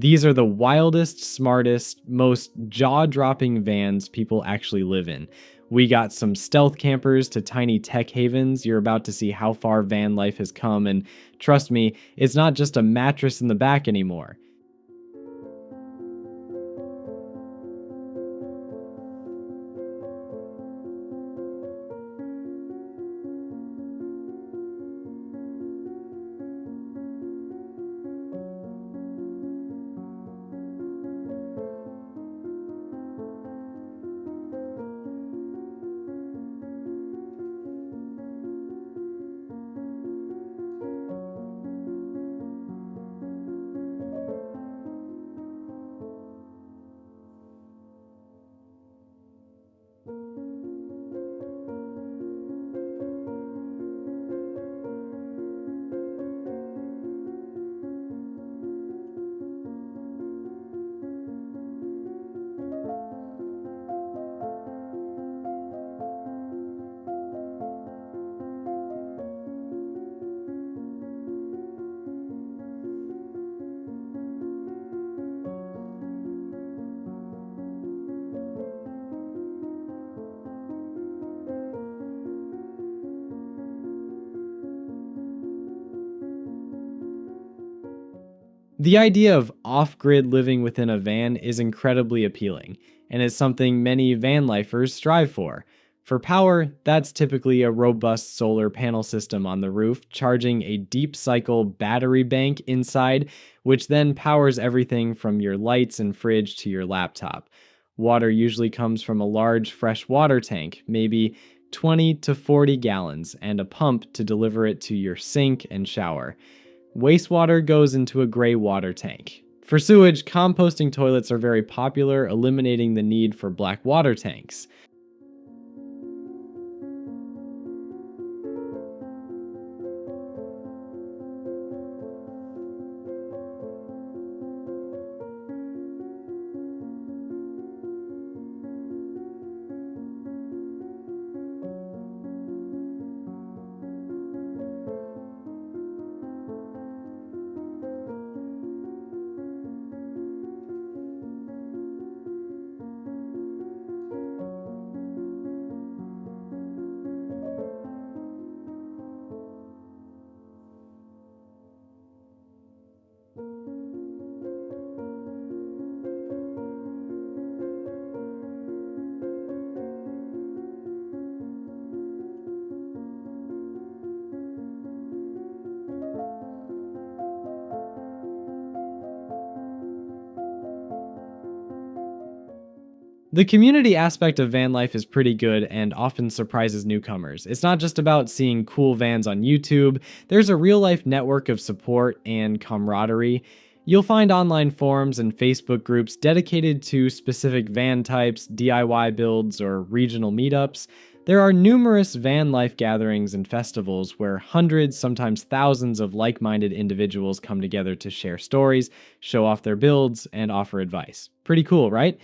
These are the wildest, smartest, most jaw-dropping vans people actually live in. We got some stealth campers to tiny tech havens. You're about to see how far van life has come, and trust me, it's not just a mattress in the back anymore. The idea of off-grid living within a van is incredibly appealing, and is something many van lifers strive for. For power, that's typically a robust solar panel system on the roof, charging a deep cycle battery bank inside, which then powers everything from your lights and fridge to your laptop. Water usually comes from a large fresh water tank, maybe 20 to 40 gallons, and a pump to deliver it to your sink and shower. Wastewater goes into a gray water tank. For sewage, composting toilets are very popular, eliminating the need for black water tanks. The community aspect of van life is pretty good and often surprises newcomers. It's not just about seeing cool vans on YouTube, there's a real life network of support and camaraderie. You'll find online forums and Facebook groups dedicated to specific van types, DIY builds, or regional meetups. There are numerous van life gatherings and festivals where hundreds, sometimes thousands of like-minded individuals come together to share stories, show off their builds, and offer advice. Pretty cool, right?